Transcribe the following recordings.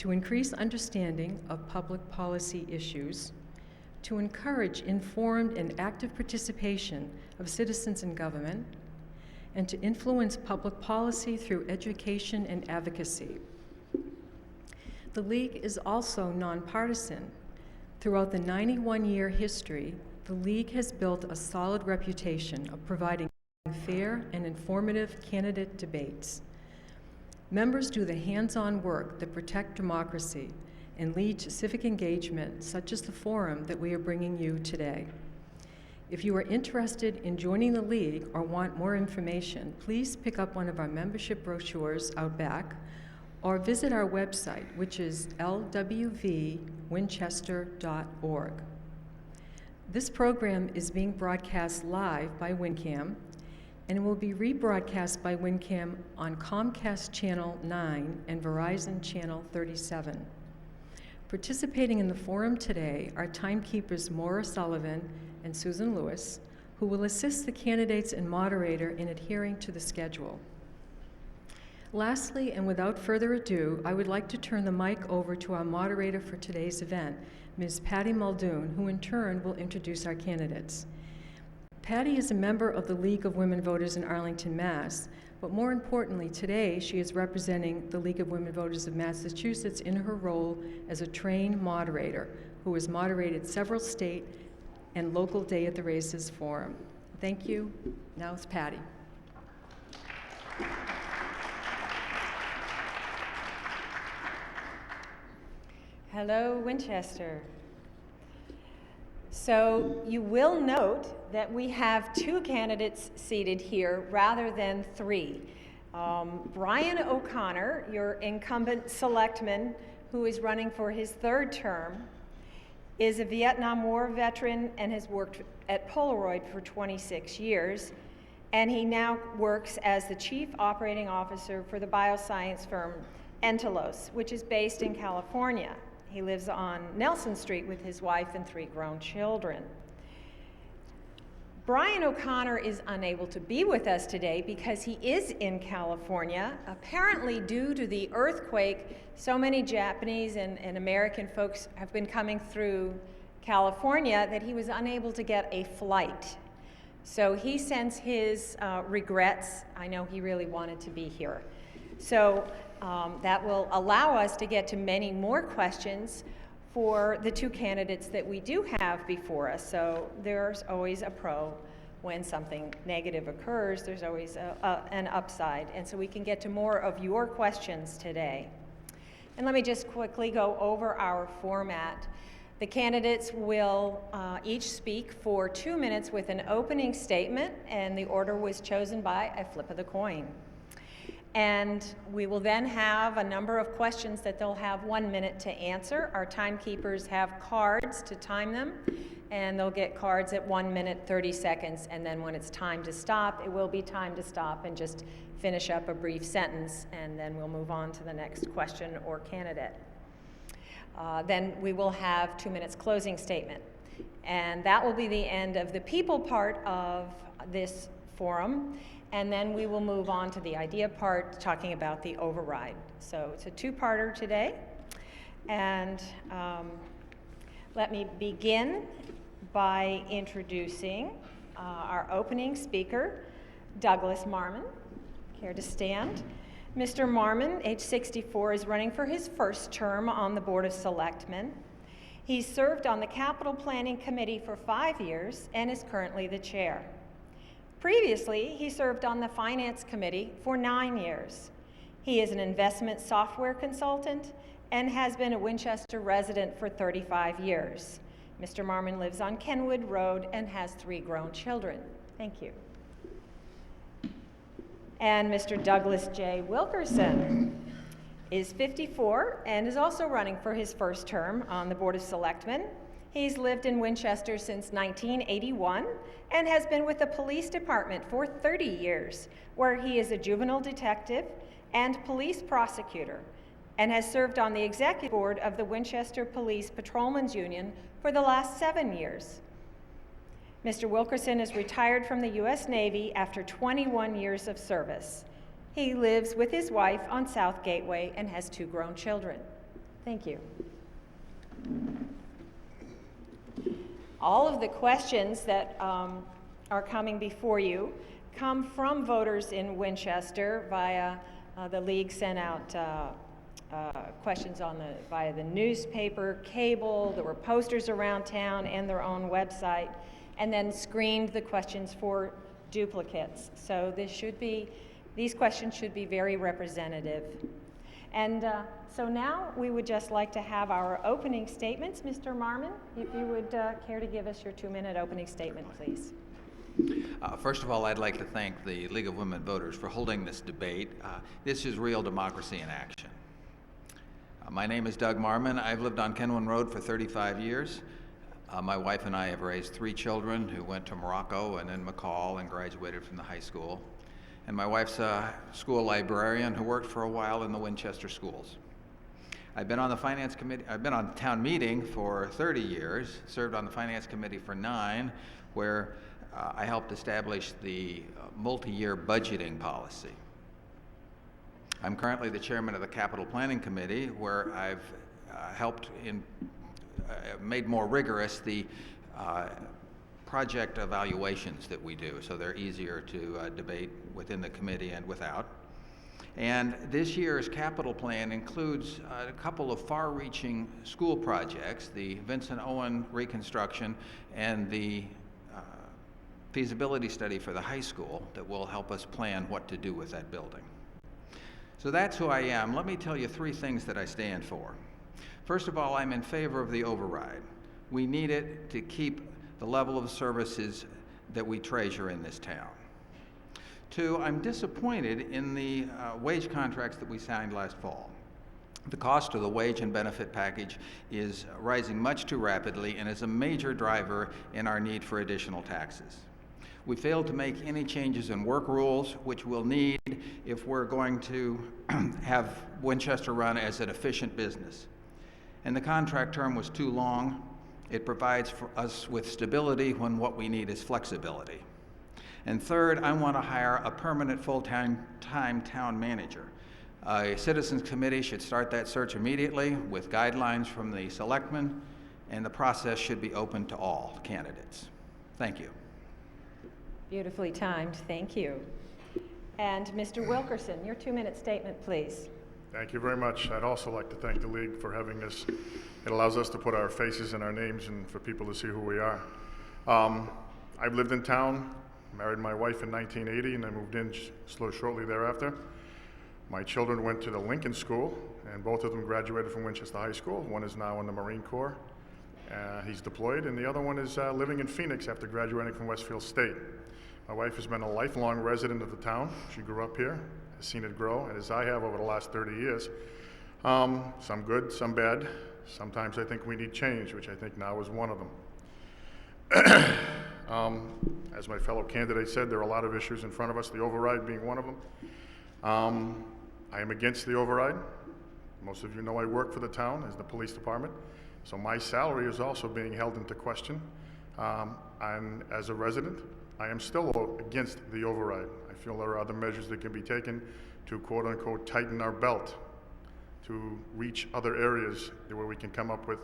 to increase understanding of public policy issues, to encourage informed and active participation of citizens in government, and to influence public policy through education and advocacy. The League is also nonpartisan. Throughout the 91-year history, the League has built a solid reputation of providing fair and informative candidate debates. Members do the hands-on work that protect democracy and lead to civic engagement, such as the forum that we are bringing you today. If you are interested in joining the League or want more information, please pick up one of our membership brochures out back or visit our website, which is lwvwinchester.org. This program is being broadcast live by WinCam and will be rebroadcast by WinCam on Comcast Channel 9 and Verizon Channel 37. Participating in the forum today are timekeepers Maura Sullivan and Susan Lewis, who will assist the candidates and moderator in adhering to the schedule. Lastly, and without further ado, I would like to turn the mic over to our moderator for today's event, Ms. Patty Muldoon, who in turn will introduce our candidates. Patty is a member of the League of Women Voters in Arlington, Mass., but more importantly, today she is representing the League of Women Voters of Massachusetts in her role as a trained moderator who has moderated several state and local Day at the Races forum. Thank you. Now it's Patty. Hello, Winchester. So you will note that we have 2 candidates seated here rather than 3. Brian O'Connor, your incumbent selectman who is running for his 3rd term, is a Vietnam War veteran and has worked at Polaroid for 26 years. And he now works as the Chief Operating Officer for the bioscience firm Entelos, which is based in California. He lives on Nelson Street with his wife and 3 grown children. Brian O'Connor is unable to be with us today because he is in California. Apparently, due to the earthquake, so many Japanese and American folks have been coming through California that he was unable to get a flight. So he sends his regrets. I know he really wanted to be here. So that will allow us to get to many more questions for the 2 candidates that we do have before us. So there's always a pro when something negative occurs. There's always an upside. And so we can get to more of your questions today. And let me just quickly go over our format. The candidates will each speak for 2 minutes with an opening statement, and the order was chosen by a flip of the coin. And we will then have a number of questions that they'll have 1 minute to answer. Our timekeepers have cards to time them, and they'll get cards at 1 minute, 30 seconds, and then when it's time to stop, it will be time to stop and just finish up a brief sentence, and then we'll move on to the next question or candidate. Then we will have 2 minutes closing statement. And that will be the end of the people part of this forum. And then we will move on to the idea part, talking about the override. So it's a 2-parter today. And let me begin by introducing our opening speaker, Douglas Marmon. Care to stand? Mr. Marmon, age 64, is running for his 1st term on the Board of Selectmen. He's served on the Capital Planning Committee for 5 years and is currently the chair. Previously, he served on the Finance Committee for 9 years. He is an investment software consultant and has been a Winchester resident for 35 years. Mr. Marmon lives on Kenwood Road and has 3 grown children. Thank you. And Mr. Douglas J. Wilkerson is 54 and is also running for his 1st term on the Board of Selectmen. He's lived in Winchester since 1981 and has been with the police department for 30 years, where he is a juvenile detective and police prosecutor, and has served on the executive board of the Winchester Police Patrolmen's Union for the last 7 years. Mr. Wilkerson is retired from the U.S. Navy after 21 years of service. He lives with his wife on South Gateway and has 2 grown children. Thank you. All of the questions that are coming before you come from voters in Winchester via the League sent out questions via the newspaper, cable. There were posters around town and their own website, and then screened the questions for duplicates. So these questions should be very representative. And so now we would just like to have our opening statements. Mr. Marmon, if you would care to give us your 2-minute opening statement, please. First of all, I'd like to thank the League of Women Voters for holding this debate. This is real democracy in action. My name is Doug Marmon. I've lived on Kenwin Road for 35 years. My wife and I have raised 3 children who went to Morocco and then McCall and graduated from the high school. And my wife's a school librarian who worked for a while in the Winchester schools. I've been on the finance committee, I've been on town meeting for 30 years, served on the finance committee for 9, where I helped establish the multi-year budgeting policy. I'm currently the chairman of the capital planning committee, where I've helped made more rigorous the project evaluations that we do, so they're easier to debate within the committee and without. And this year's capital plan includes a couple of far-reaching school projects, the Vincent Owen reconstruction and the feasibility study for the high school, that will help us plan what to do with that building. So that's who I am. Let me tell you 3 things that I stand for. First of all, I'm in favor of the override. We need it to keep the level of services that we treasure in this town. 2, I'm disappointed in the wage contracts that we signed last fall. The cost of the wage and benefit package is rising much too rapidly and is a major driver in our need for additional taxes. We failed to make any changes in work rules, which we'll need if we're going to have Winchester run as an efficient business. And the contract term was too long. It provides for us with stability when what we need is flexibility. And 3rd, I want to hire a permanent full-time town manager. A citizens committee should start that search immediately with guidelines from the selectmen, and the process should be open to all candidates. Thank you. Beautifully timed, thank you. And Mr. Wilkerson, your 2-minute statement, please. Thank you very much. I'd also like to thank the League for having this. It allows us to put our faces and our names and for people to see who we are. I've lived in town, married my wife in 1980, and I moved in shortly thereafter. My children went to the Lincoln School, and both of them graduated from Winchester High School. One is now in the Marine Corps. He's deployed, and the other one is living in Phoenix after graduating from Westfield State. My wife has been a lifelong resident of the town. She grew up here, has seen it grow, and as I have over the last 30 years. Some good, some bad. Sometimes I think we need change, which I think now is one of them. As my fellow candidate said, there are a lot of issues in front of us, the override being one of them. I am against the override. Most of you know I work for the town as the police department, so my salary is also being held into question. And as a resident, I am still against the override. I feel there are other measures that can be taken to quote-unquote tighten our belt, to reach other areas where we can come up with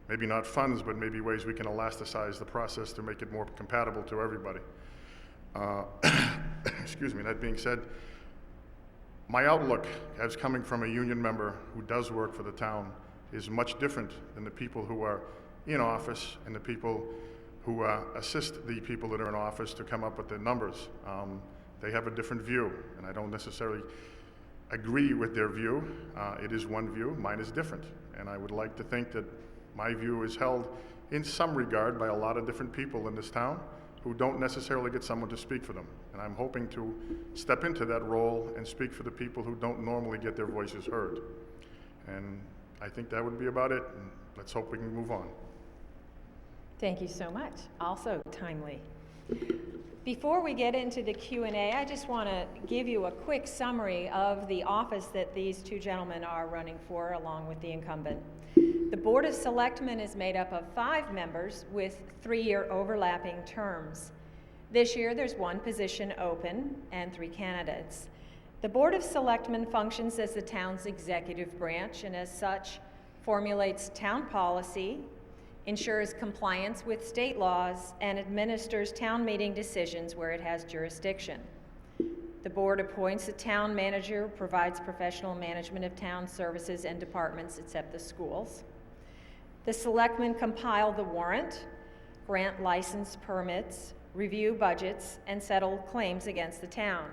maybe not funds, but maybe ways we can elasticize the process to make it more compatible to everybody. Excuse me, that being said, my outlook as coming from a union member who does work for the town is much different than the people who are in office and the people who assist the people that are in office to come up with the numbers. They have a different view, and I don't necessarily agree with their view. It is one view, mine is different, and I would like to think that my view is held in some regard by a lot of different people in this town who don't necessarily get someone to speak for them. And I'm hoping to step into that role and speak for the people who don't normally get their voices heard. And I think that would be about it, and let's hope we can move on. Thank you so much. Also timely. Before we get into the Q&A, I just want to give you a quick summary of the office that these 2 gentlemen are running for, along with the incumbent. The Board of Selectmen is made up of 5 members with 3-year overlapping terms. This year, there's 1 position open and 3 candidates. The Board of Selectmen functions as the town's executive branch, and as such, formulates town policy, ensures compliance with state laws, and administers town meeting decisions where it has jurisdiction. The board appoints a town manager, provides professional management of town services and departments except the schools. The selectmen compile the warrant, grant license permits, review budgets, and settle claims against the town.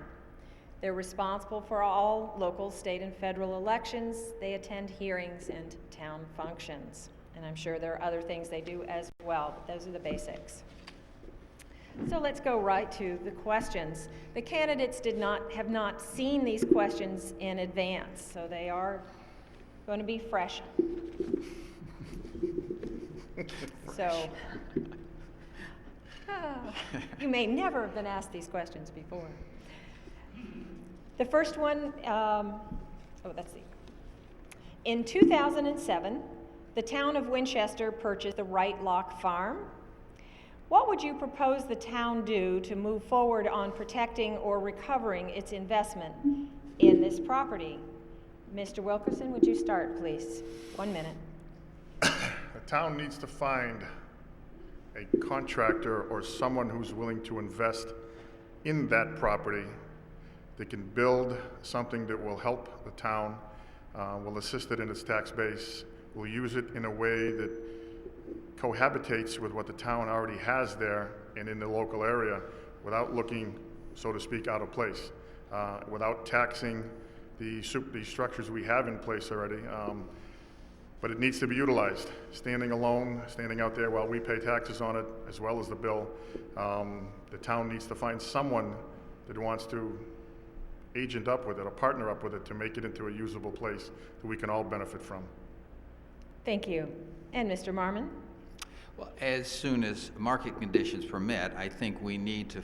They're responsible for all local, state, and federal elections. They attend hearings and town functions. And I'm sure there are other things they do as well, but those are the basics. So let's go right to the questions. The candidates have not seen these questions in advance, so they are going to be fresh. So, you may never have been asked these questions before. The first one, let's see. In 2007, the town of Winchester purchased the Right Lock Farm. What would you propose the town do to move forward on protecting or recovering its investment in this property? Mr. Wilkerson, would you start, please? 1 minute. The town needs to find a contractor or someone who's willing to invest in that property that can build something that will help the town, will assist it in its tax base, will use it in a way that cohabitates with what the town already has there and in the local area without looking, so to speak, out of place, without taxing the structures we have in place already. But it needs to be utilized. Standing alone, standing out there while we pay taxes on it, as well as the bill, the town needs to find someone that wants to agent up with it or partner up with it to make it into a usable place that we can all benefit from. Thank you. And Mr. Marmon? Well, as soon as market conditions permit, I think we need to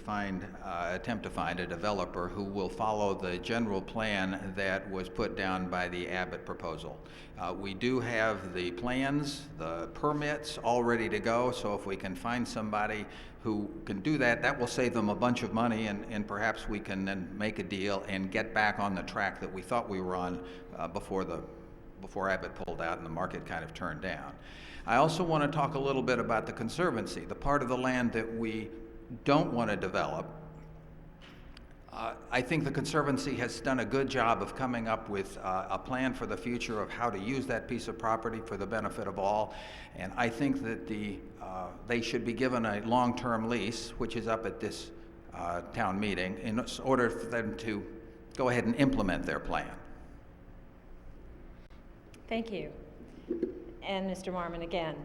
attempt to find a developer who will follow the general plan that was put down by the Abbott proposal. We do have the plans, the permits all ready to go, so if we can find somebody who can do that, that will save them a bunch of money, and perhaps we can then make a deal and get back on the track that we thought we were on before Abbott pulled out and the market kind of turned down. I also want to talk a little bit about the Conservancy, the part of the land that we don't want to develop. I think the Conservancy has done a good job of coming up with a plan for the future of how to use that piece of property for the benefit of all, and I think that they should be given a long-term lease, which is up at this town meeting, in order for them to go ahead and implement their plan. Thank you. And Mr. Marmon again.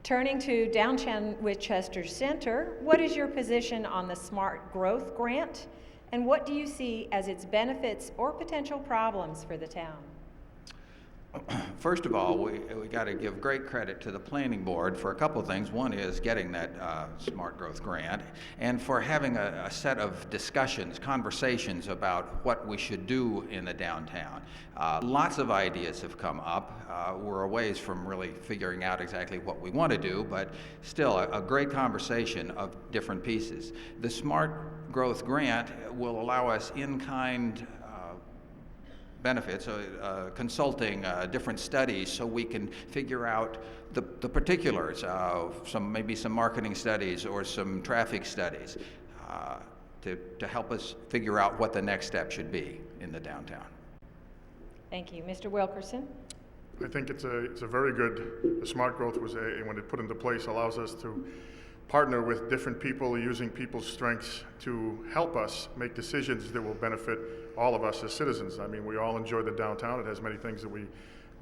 Turning to downtown Winchester Center, what is your position on the Smart Growth Grant, and what do you see as its benefits or potential problems for the town? First of all, we got to give great credit to the planning board for a couple of things. One is getting that Smart Growth Grant, and for having a set of discussions, conversations about what we should do in the downtown. Lots of ideas have come up. We're a ways from really figuring out exactly what we want to do, but still a great conversation of different pieces. The Smart Growth Grant will allow us in-kind benefits, consulting, different studies, so we can figure out the particulars, maybe some marketing studies or some traffic studies to help us figure out what the next step should be in the downtown. Thank you. Mr. Wilkerson? I think it's a very good, the Smart Growth was when it put into place, allows us to partner with different people using people's strengths to help us make decisions that will benefit all of us as citizens. I mean, we all enjoy the downtown. It has many things that we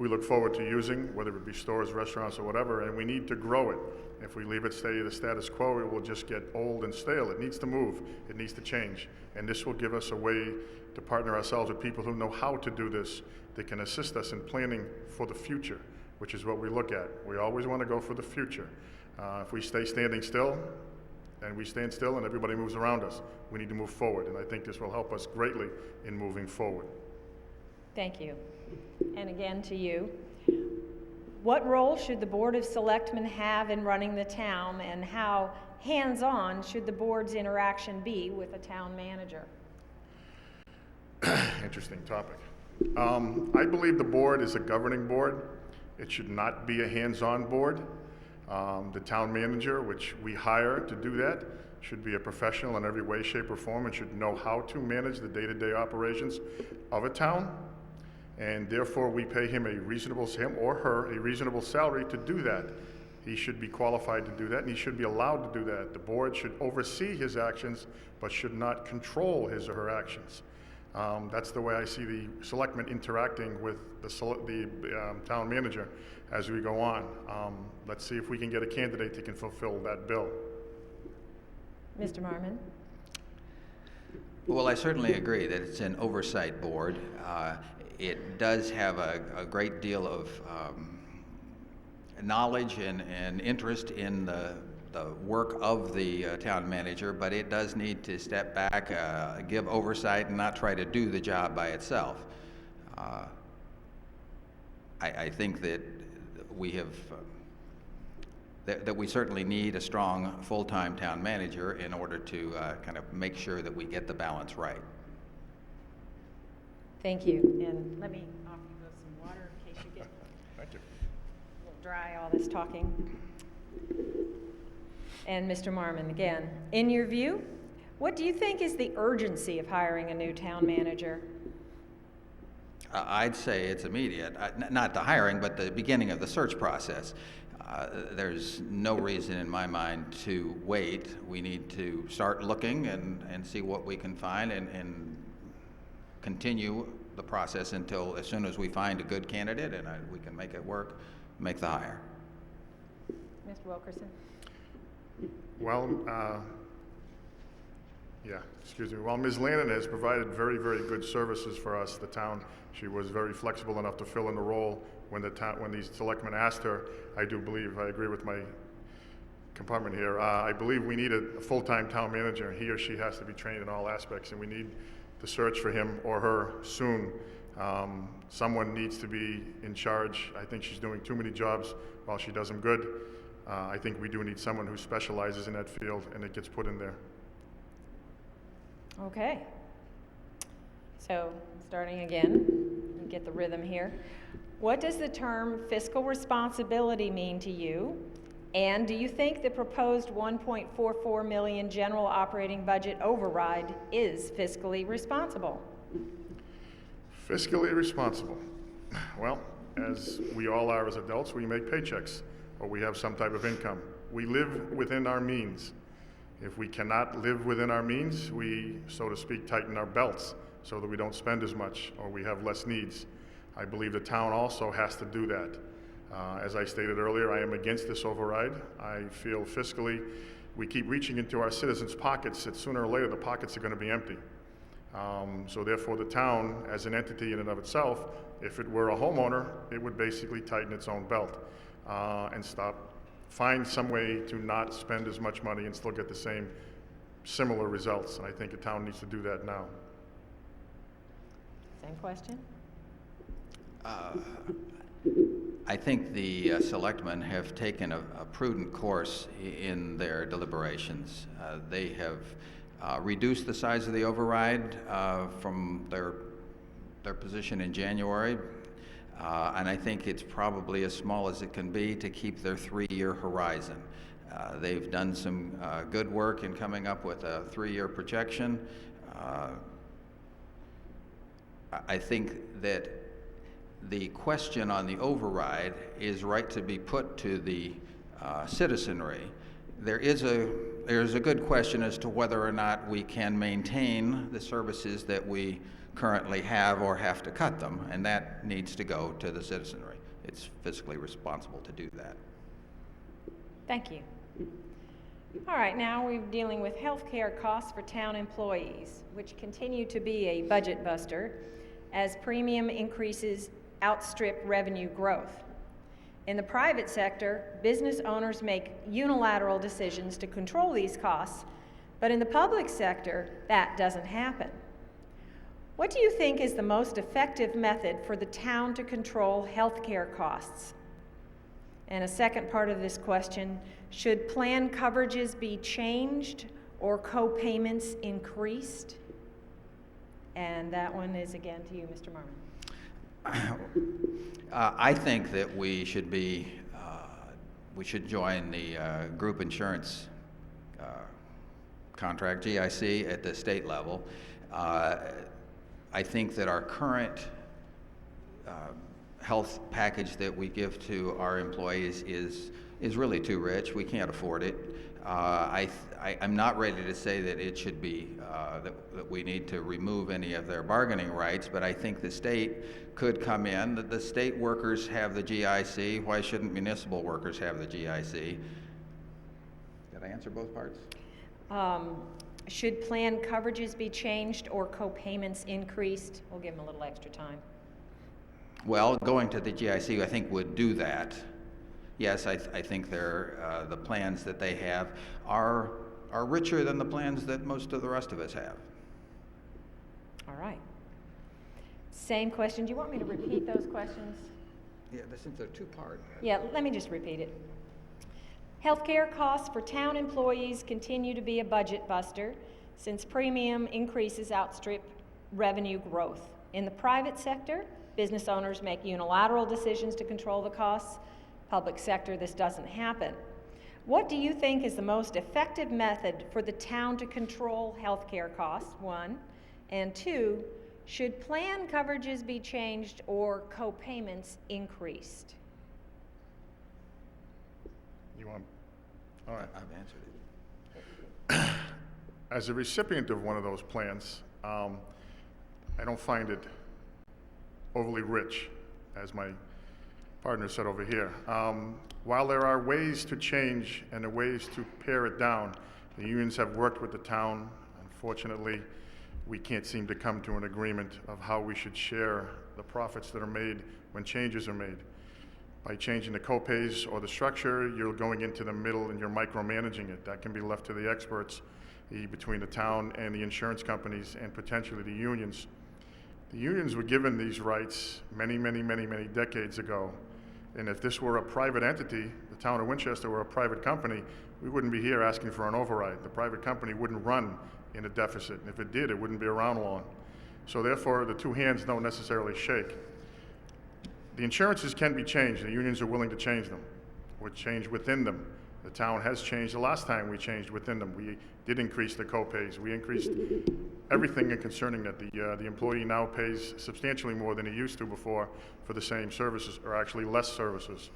look forward to using, whether it be stores, restaurants, or whatever, and we need to grow it. If we leave it stay the status quo, it will just get old and stale. It needs to move. It needs to change. And this will give us a way to partner ourselves with people who know how to do this, that can assist us in planning for the future, which is what we look at. We always want to go for the future. If we stay standing still, and we stand still and everybody moves around us, we need to move forward, and I think this will help us greatly in moving forward. Thank you. And again to you. What role should the Board of Selectmen have in running the town, and how hands-on should the board's interaction be with the town manager? Interesting topic. I believe the board is a governing board, It should not be a hands-on board. The town manager, which we hire to do that, should be a professional in every way, shape, or form, and should know how to manage the day-to-day operations of a town. And therefore, we pay him him or her, a reasonable salary to do that. He should be qualified to do that, and he should be allowed to do that. The board should oversee his actions, but should not control his or her actions. That's the way I see the selectmen interacting with the town manager as we go on. Let's see if we can get a candidate that can fulfill that bill. Mr. Marmon? Well, I certainly agree that it's an oversight board. It does have a great deal of knowledge and interest in the work of the town manager, but it does need to step back, give oversight, and not try to do the job by itself. I think that we have that we certainly need a strong full-time town manager in order to kind of make sure that we get the balance right. Thank you. And let me offer you both some water in case you get Thank you. a little dry, all this talking. And Mr. Marmon, again, in your view, what do you think is the urgency of hiring a new town manager? I'd say it's immediate, not the hiring, but the beginning of the search process. There's no reason in my mind to wait. We need to start looking and see what we can find and continue the process until as soon as we find a good candidate and we can make it work, make the hire. Mr. Wilkerson? Well, Well, Ms. Lannon has provided very, very good services for us, the town. She was very flexible enough to fill in the role when these selectmen asked her. I do believe, I agree with my compartment here, I believe we need a full-time town manager. He or she has to be trained in all aspects, and we need to search for him or her soon. Someone needs to be in charge. I think she's doing too many jobs while she does them good. I think we do need someone who specializes in that field, and it gets put in there. Okay. So, starting again, and get the rhythm here. What does the term fiscal responsibility mean to you? And do you think the proposed $1.44 million general operating budget override is fiscally responsible? Fiscally responsible. Well, as we all are as adults, we make paychecks, or we have some type of income. We live within our means. If we cannot live within our means, we, so to speak, tighten our belts so that we don't spend as much or we have less needs. I believe the town also has to do that. As I stated earlier, I am against this override. I feel fiscally we keep reaching into our citizens' pockets, that sooner or later the pockets are going to be empty. So therefore the town, as an entity in and of itself, if it were a homeowner, it would basically tighten its own belt and find some way to not spend as much money and still get the same similar results. And I think a town needs to do that now. Same question. I think the selectmen have taken a prudent course in their deliberations. They have reduced the size of the override from their position in January, and I think it's probably as small as it can be to keep their 3-year horizon. They've done some good work in coming up with a 3-year projection. I think that the question on the override is right to be put to the citizenry. There's a good question as to whether or not we can maintain the services that we currently have or have to cut them, and that needs to go to the citizenry. It's fiscally responsible to do that. Thank you. All right, now we're dealing with health care costs for town employees, which continue to be a budget buster as premium increases outstrip revenue growth. In the private sector, business owners make unilateral decisions to control these costs, but in the public sector, that doesn't happen. What do you think is the most effective method for the town to control healthcare costs? And a second part of this question, should plan coverages be changed or co-payments increased? And that one is again to you, Mr. Marmon. I think that we should join the group insurance contract, GIC, at the state level. I think that our current health package that we give to our employees is really too rich. We can't afford it. I'm not ready to say that it should be, that we need to remove any of their bargaining rights, but I think the state could come in. The state workers have the GIC. Why shouldn't municipal workers have the GIC? Did I answer both parts? Should plan coverages be changed or co-payments increased? We'll give them a little extra time. Well, going to the GIC, I think, would do that. Yes, I think the plans that they have are richer than the plans that most of the rest of us have. All right. Same question. Do you want me to repeat those questions? Yeah, since they're two-part. Yeah, let me just repeat it. Healthcare costs for town employees continue to be a budget buster since premium increases outstrip revenue growth. In the private sector, business owners make unilateral decisions to control the costs. Public sector, this doesn't happen. What do you think is the most effective method for the town to control healthcare costs, one? And two, should plan coverages be changed or co-payments increased? You want? All right. I've answered it. As a recipient of one of those plans, I don't find it overly rich, as my partner said over here. While there are ways to change and ways to pare it down, the unions have worked with the town. Unfortunately, we can't seem to come to an agreement of how we should share the profits that are made when changes are made. By changing the co-pays or the structure, you're going into the middle and you're micromanaging it. That can be left to the experts between the town and the insurance companies and potentially the unions. The unions were given these rights many decades ago. And if this were a private entity, the town of Winchester were a private company, we wouldn't be here asking for an override. The private company wouldn't run in a deficit. And if it did, it wouldn't be around long. So therefore, the two hands don't necessarily shake. The insurances can be changed. The unions are willing to change them, or change within them. The town has changed the last time we changed within them. We did increase the co-pays. We increased everything concerning that. The employee now pays substantially more than he used to before for the same services, or actually less services.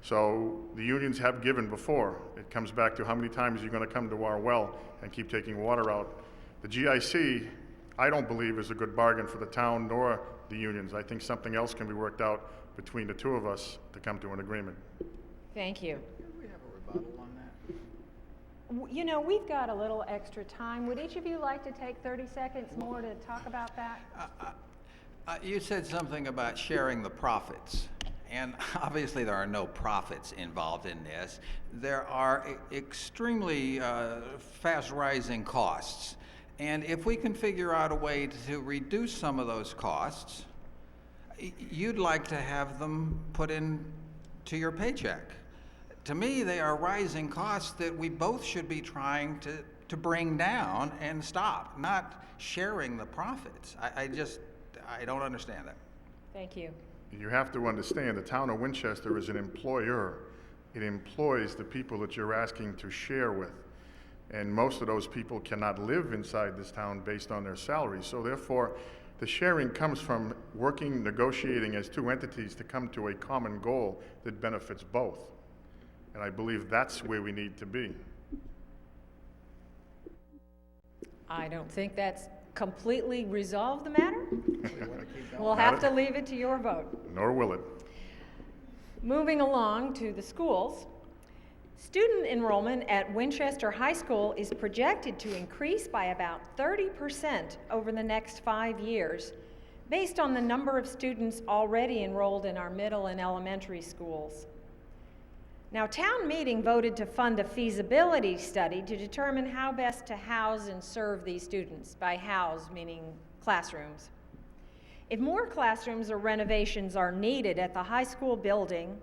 So the unions have given before. It comes back to how many times you're going to come to our well and keep taking water out. The GIC, I don't believe, is a good bargain for the town nor the unions. I think something else can be worked out between the two of us to come to an agreement. Thank you. Do we have a rebuttal on that? You know, we've got a little extra time. Would each of you like to take 30 seconds more to talk about that? You said something about sharing the profits. And obviously there are no profits involved in this. There are extremely fast rising costs. And if we can figure out a way to reduce some of those costs, you'd like to have them put in to your paycheck. To me, they are rising costs that we both should be trying to bring down and stop, not sharing the profits. I don't understand that. Thank you. You have to understand, the town of Winchester is an employer. It employs the people that you're asking to share with. And most of those people cannot live inside this town based on their salaries. So therefore, the sharing comes from working, negotiating as two entities to come to a common goal that benefits both. And I believe that's where we need to be. I don't think that's completely resolved the matter. We'll have to leave it to your vote. Nor will it. Moving along to the schools, student enrollment at Winchester High School is projected to increase by about 30% over the next 5 years, based on the number of students already enrolled in our middle and elementary schools. Now, town meeting voted to fund a feasibility study to determine how best to house and serve these students. By house, meaning classrooms. If more classrooms or renovations are needed at the high school building,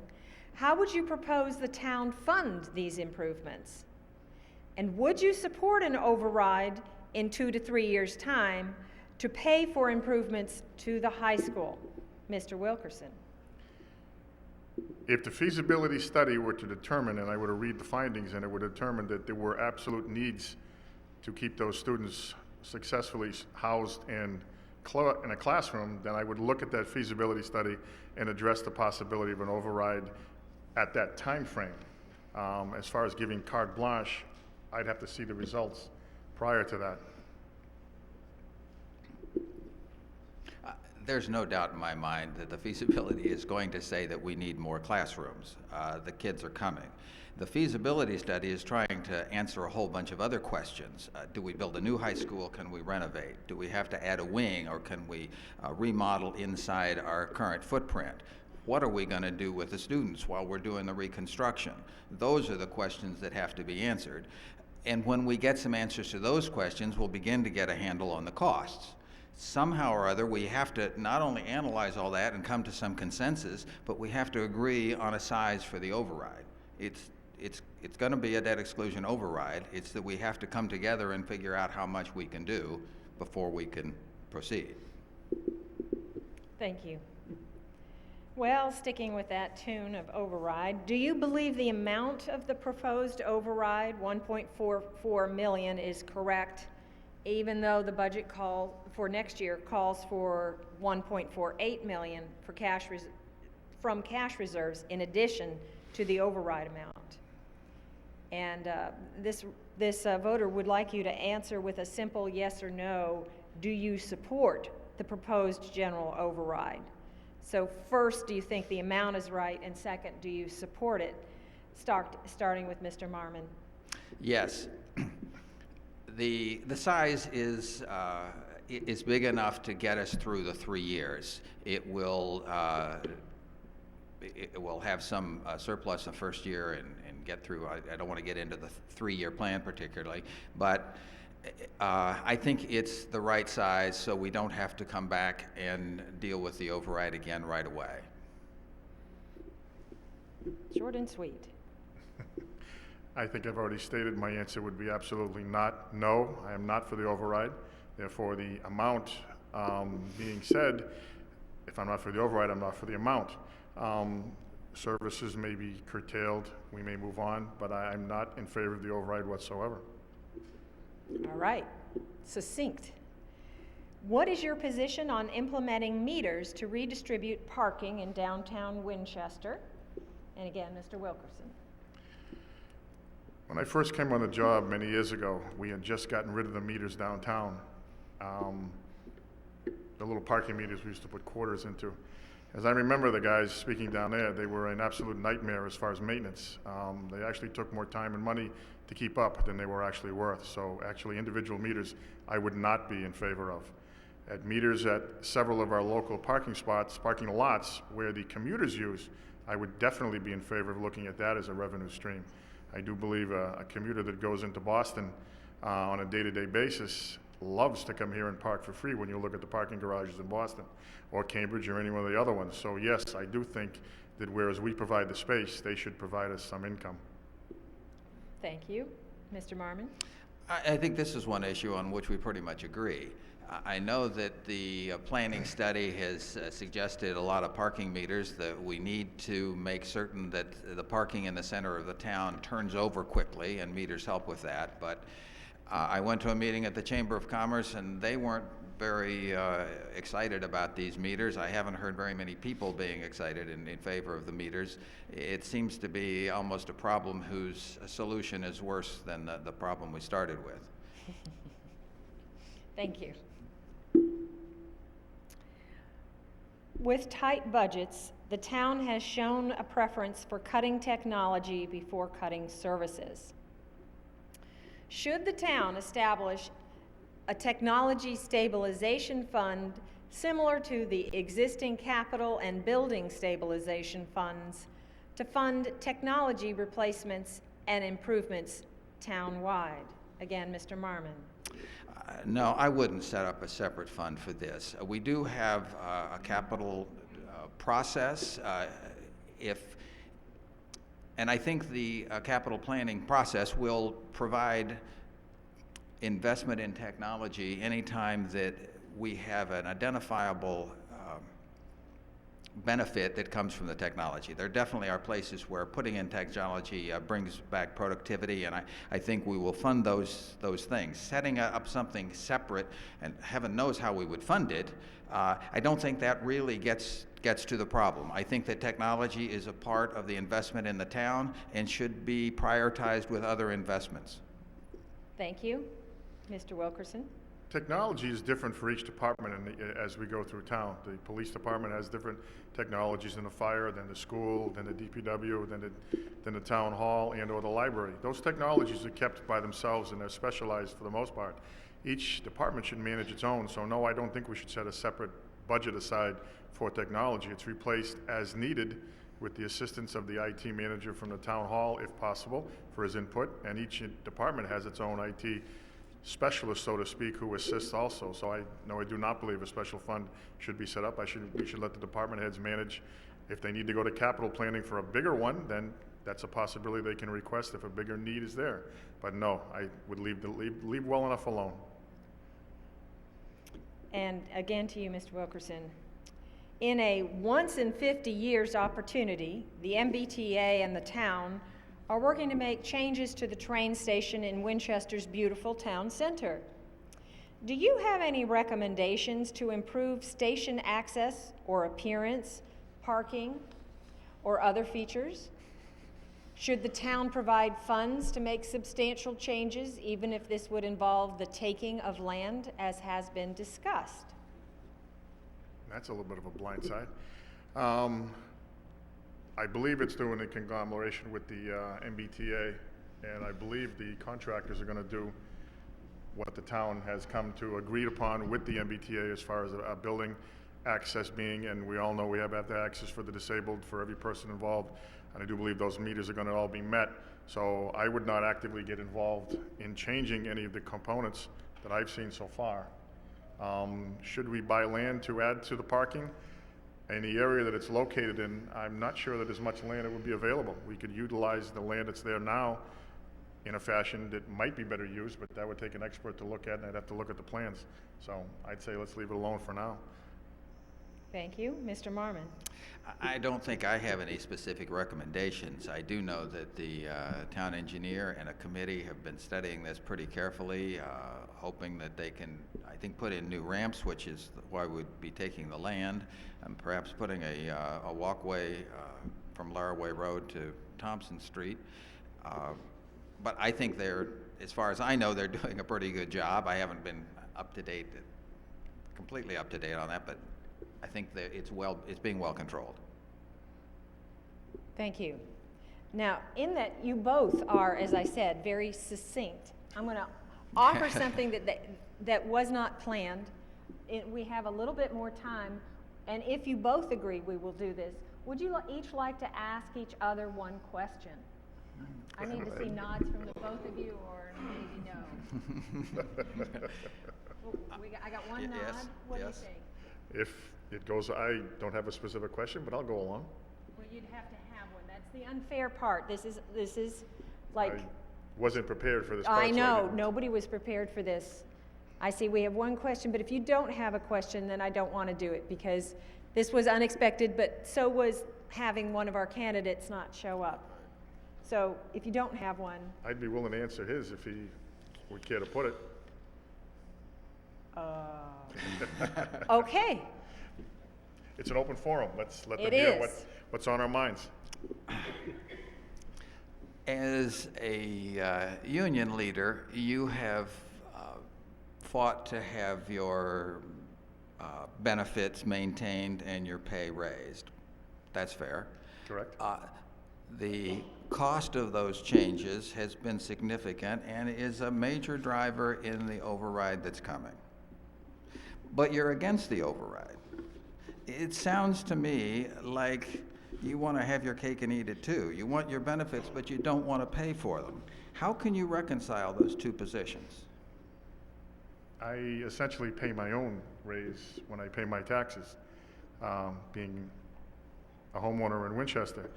how would you propose the town fund these improvements? And would you support an override in 2 to 3 years' time to pay for improvements to the high school? Mr. Wilkerson. If the feasibility study were to determine, and I were to read the findings, and it would determine that there were absolute needs to keep those students successfully housed in a classroom, then I would look at that feasibility study and address the possibility of an override at that time frame. As far as giving carte blanche, I'd have to see the results prior to that. There's no doubt in my mind that the feasibility is going to say that we need more classrooms. The kids are coming. The feasibility study is trying to answer a whole bunch of other questions. Do we build a new high school? Can we renovate? Do we have to add a wing, or can we remodel inside our current footprint? What are we going to do with the students while we're doing the reconstruction? Those are the questions that have to be answered. And when we get some answers to those questions, we'll begin to get a handle on the costs. Somehow or other, we have to not only analyze all that and come to some consensus, but we have to agree on a size for the override. It's going to be a debt exclusion override. It's that we have to come together and figure out how much we can do before we can proceed. Thank you. Well, sticking with that tune of override, do you believe the amount of the proposed override, $1.44 million, is correct, even though the budget call for next year calls for $1.48 million for from cash reserves in addition to the override amount? And this voter would like you to answer with a simple yes or no. Do you support the proposed general override? So first, do you think the amount is right? And second, do you support it? Starting with Mr. Marmon. Yes. The size is big enough to get us through the 3 years. It will have some surplus the first year and get through. I don't want to get into the 3-year plan particularly, but I think it's the right size so we don't have to come back and deal with the override again right away. Short and sweet. I think I've already stated my answer would be absolutely not, no. I am not for the override. Therefore, the amount being said, if I'm not for the override, I'm not for the amount. Services may be curtailed, we may move on, but I'm not in favor of the override whatsoever. All right, succinct. What is your position on implementing meters to redistribute parking in downtown Winchester? And again, Mr. Wilkerson. When I first came on the job many years ago, we had just gotten rid of the meters downtown. The little parking meters we used to put quarters into. As I remember the guys speaking down there, they were an absolute nightmare as far as maintenance. They actually took more time and money to keep up than they were actually worth. So actually individual meters I would not be in favor of. At meters at several of our local parking lots where the commuters use, I would definitely be in favor of looking at that as a revenue stream. I do believe a commuter that goes into Boston on a day-to-day basis loves to come here and park for free when you look at the parking garages in Boston or Cambridge or any one of the other ones. So yes, I do think that whereas we provide the space, they should provide us some income. Thank you. Mr. Marmon? I think this is one issue on which we pretty much agree. I know that the planning study has suggested a lot of parking meters, that we need to make certain that the parking in the center of the town turns over quickly, and meters help with that. But I went to a meeting at the Chamber of Commerce, and they weren't very excited about these meters. I haven't heard very many people being excited in favor of the meters. It seems to be almost a problem whose solution is worse than the problem we started with. Thank you. With tight budgets, the town has shown a preference for cutting technology before cutting services. Should the town establish a technology stabilization fund similar to the existing capital and building stabilization funds to fund technology replacements and improvements town-wide? Again, Mr. Marmon. No, I wouldn't set up a separate fund for this. We do have a capital process. And I think the capital planning process will provide investment in technology anytime that we have an identifiable benefit that comes from the technology. There definitely are places where putting in technology brings back productivity, and I think we will fund those things. Setting up something separate, and heaven knows how we would fund it, I don't think that really gets to the problem. I think that technology is a part of the investment in the town and should be prioritized with other investments. Thank you. Mr. Wilkerson? Technology is different for each department as we go through town. The police department has different technologies than the fire, than the school, than the DPW, than the town hall and or the library. Those technologies are kept by themselves and they're specialized for the most part. Each department should manage its own, so no, I don't think we should set a separate budget aside for technology. It's replaced as needed with the assistance of the IT manager from the town hall, if possible, for his input, and each department has its own IT specialist, so to speak, who assists also. So I do not believe a special fund should be set up. We should let the department heads manage. If they need to go to capital planning for a bigger one, then that's a possibility they can request if a bigger need is there. But no, I would leave well enough alone. And again to you, Mr. Wilkerson. In a once in 50 years opportunity, the MBTA and the town are working to make changes to the train station in Winchester's beautiful town center. Do you have any recommendations to improve station access or appearance, parking, or other features? Should the town provide funds to make substantial changes, even if this would involve the taking of land, as has been discussed? That's a little bit of a blind side. I believe it's doing a conglomeration with the MBTA, and I believe the contractors are going to do what the town has come to agreed upon with the MBTA as far as a building access being, and we all know we have to have access for the disabled for every person involved, and I do believe those meters are going to all be met. So I would not actively get involved in changing any of the components that I've seen so far. Should we buy land to add to the parking? In the area that it's located in, I'm not sure that there's much land that would be available. We could utilize the land that's there now in a fashion that might be better used, but that would take an expert to look at, and I'd have to look at the plans. So I'd say let's leave it alone for now. Thank you. Mr. Marmon? I don't think I have any specific recommendations. I do know that the town engineer and a committee have been studying this pretty carefully, hoping that they can, I think, put in new ramps, which is why we'd be taking the land, and perhaps putting a walkway from Laraway Road to Thompson Street. But I think as far as I know, they're doing a pretty good job. I haven't been completely up to date on that, but I think that it's being well controlled. Thank you. Now, in that you both are, as I said, very succinct, I'm going to offer something that was not planned. We have a little bit more time, and if you both agree we will do this, would you each like to ask each other one question? I need to see nods from the both of you, or maybe no. I got one nod. What do you think? If it goes, I don't have a specific question, but I'll go along. Well, you'd have to have one. That's the unfair part. This is like. I wasn't prepared for this part. I know, nobody was prepared for this. I see we have one question, but if you don't have a question, then I don't want to do it, because this was unexpected, but so was having one of our candidates not show up. So if you don't have one. I'd be willing to answer his if he would care to put it. Okay. It's an open forum. Let's let them It hear is. what's on our minds. As a union leader, you have fought to have your benefits maintained and your pay raised. That's fair. Correct. The cost of those changes has been significant and is a major driver in the override that's coming. But you're against the override. It sounds to me like you want to have your cake and eat it too. You want your benefits, but you don't want to pay for them. How can you reconcile those two positions? I essentially pay my own raise when I pay my taxes, being a homeowner in Winchester.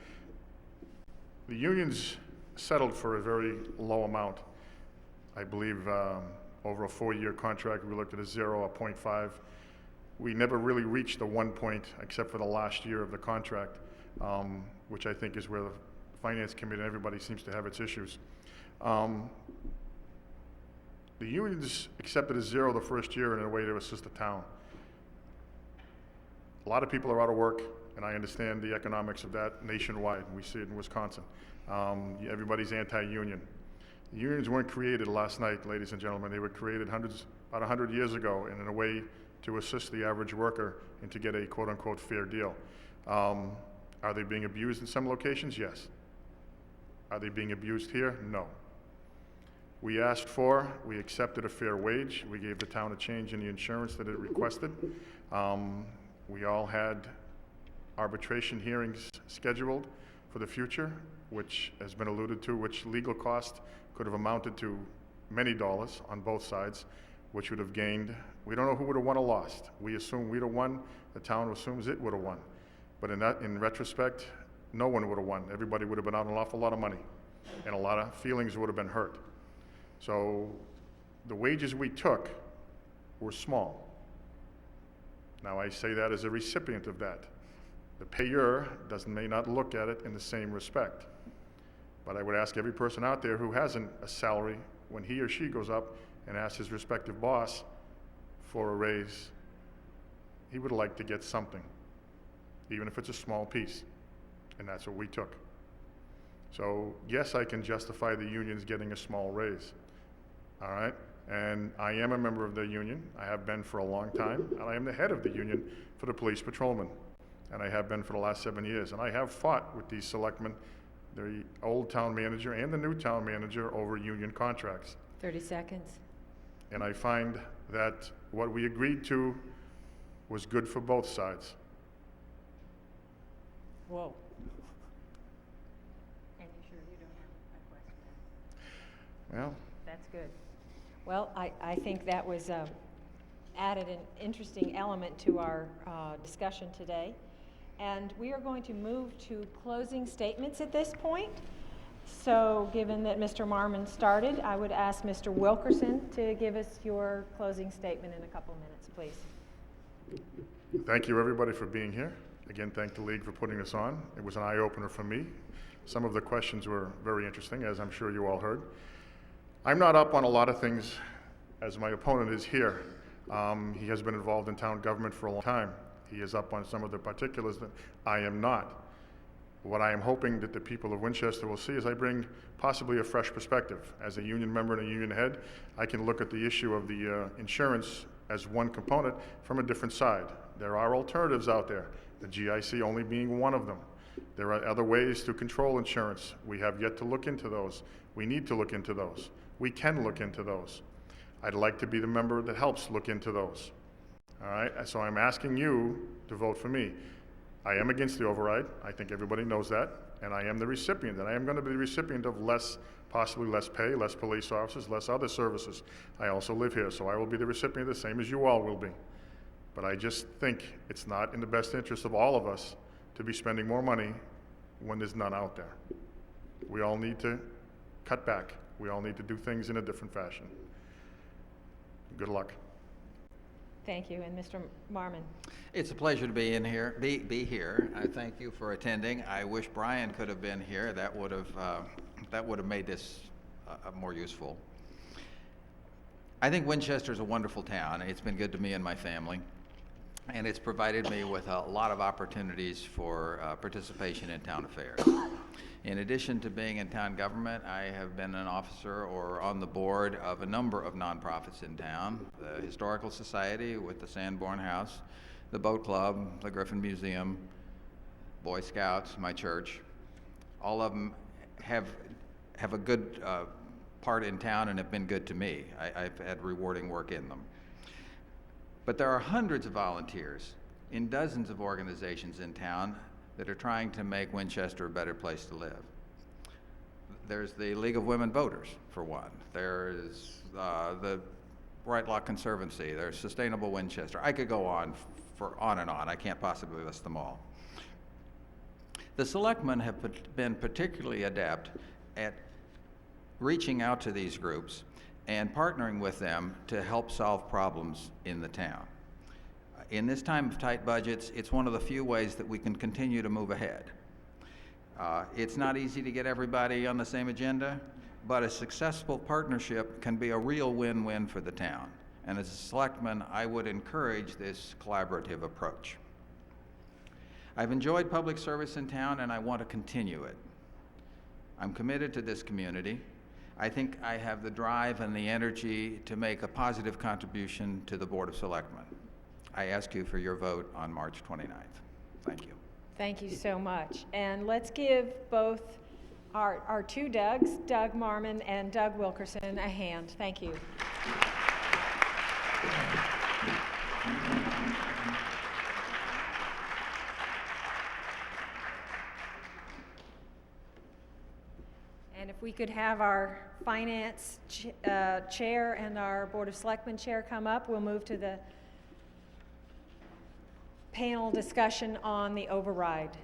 The unions settled for a very low amount. I believe over a 4-year contract, we looked at a 0, a 0.5. we never really reached the 1 point except for the last year of the contract, which I think is where the Finance Committee and everybody seems to have its issues. The unions accepted a zero the first year in a way to assist the town. A lot of people are out of work, and I understand the economics of that nationwide. We see it in Wisconsin. Everybody's anti-union. The unions weren't created last night, ladies and gentlemen. They were created about 100 years ago, and in a way to assist the average worker and to get a quote-unquote fair deal. Are they being abused in some locations? Yes. Are they being abused here? No. We asked for, we accepted a fair wage. We gave the town a change in the insurance that it requested. We all had arbitration hearings scheduled for the future, which has been alluded to, which legal cost could have amounted to many dollars on both sides, which would have gained. We don't know who would have won or lost. We assume we'd have won. The town assumes it would have won. But in retrospect, no one would have won. Everybody would have been out an awful lot of money, and a lot of feelings would have been hurt. So the wages we took were small. Now I say that as a recipient of that. The payer may not look at it in the same respect. But I would ask every person out there who has a salary, when he or she goes up and asks his respective boss for a raise, he would like to get something, even if it's a small piece. And that's what we took. So yes, I can justify the unions getting a small raise. All right? And I am a member of the union. I have been for a long time. And I am the head of the union for the police patrolmen. And I have been for the last 7 years. And I have fought with these selectmen, the old town manager and the new town manager, over union contracts. 30 seconds. And I find that what we agreed to was good for both sides. Whoa. And you sure you don't have a question? Well, That's good. Well, I think that was added an interesting element to our discussion today. And we are going to move to closing statements at this point. So given that Mr. Marmon started, I would ask Mr. Wilkerson to give us your closing statement in a couple of minutes, please. thank you everybody for being here. Again, thank the League for putting this on. It was an eye-opener for me. Some of the questions were very interesting, as I'm sure you all heard. I'm not up on a lot of things as my opponent is here. He has been involved in town government for a long time. He is up on some of the particulars that I am not. What I am hoping that the people of Winchester will see is I bring possibly a fresh perspective. As a union member and a union head, I can look at the issue of the insurance as one component from a different side. There are alternatives out there, the GIC only being one of them. There are other ways to control insurance. We have yet to look into those. We need to look into those. We can look into those. I'd like to be the member that helps look into those. All right, so I'm asking you to vote for me. I am against the override. I think everybody knows that. And I am the recipient, and I am going to be the recipient of possibly less pay, less police officers, less other services. I also live here, so I will be the recipient the same as you all will be. But I just think it's not in the best interest of all of us to be spending more money when there's none out there. We all need to cut back. We all need to do things in a different fashion. Good luck. Thank you. And Mr. Marmon. It's a pleasure to be here. I thank you for attending. I wish Brian could have been here. That would have made this more useful. I think Winchester is a wonderful town. It's been good to me and my family, and it's provided me with a lot of opportunities for participation in town affairs. In addition to being in town government, I have been an officer or on the board of a number of nonprofits in town: the Historical Society with the Sanborn House, the Boat Club, the Griffin Museum, Boy Scouts, my church. All of them have a good part in town and have been good to me. I've had rewarding work in them. But there are hundreds of volunteers in dozens of organizations in town that are trying to make Winchester a better place to live. There's the League of Women Voters, for one. There's the Right Law Conservancy. There's Sustainable Winchester. I could go on and on. I can't possibly list them all. The selectmen have been particularly adept at reaching out to these groups and partnering with them to help solve problems in the town. in this time of tight budgets, it's one of the few ways that we can continue to move ahead. It's not easy to get everybody on the same agenda, but a successful partnership can be a real win-win for the town. And as a selectman, I would encourage this collaborative approach. I've enjoyed public service in town and I want to continue it. I'm committed to this community. I think I have the drive and the energy to make a positive contribution to the Board of Selectmen. I ask you for your vote on March 29th. Thank you. Thank you so much. And let's give both our two Dougs, Doug Marmon and Doug Wilkerson, a hand. Thank you. And if we could have our Finance Chair and our Board of Selectmen Chair come up, we'll move to the panel discussion on the override.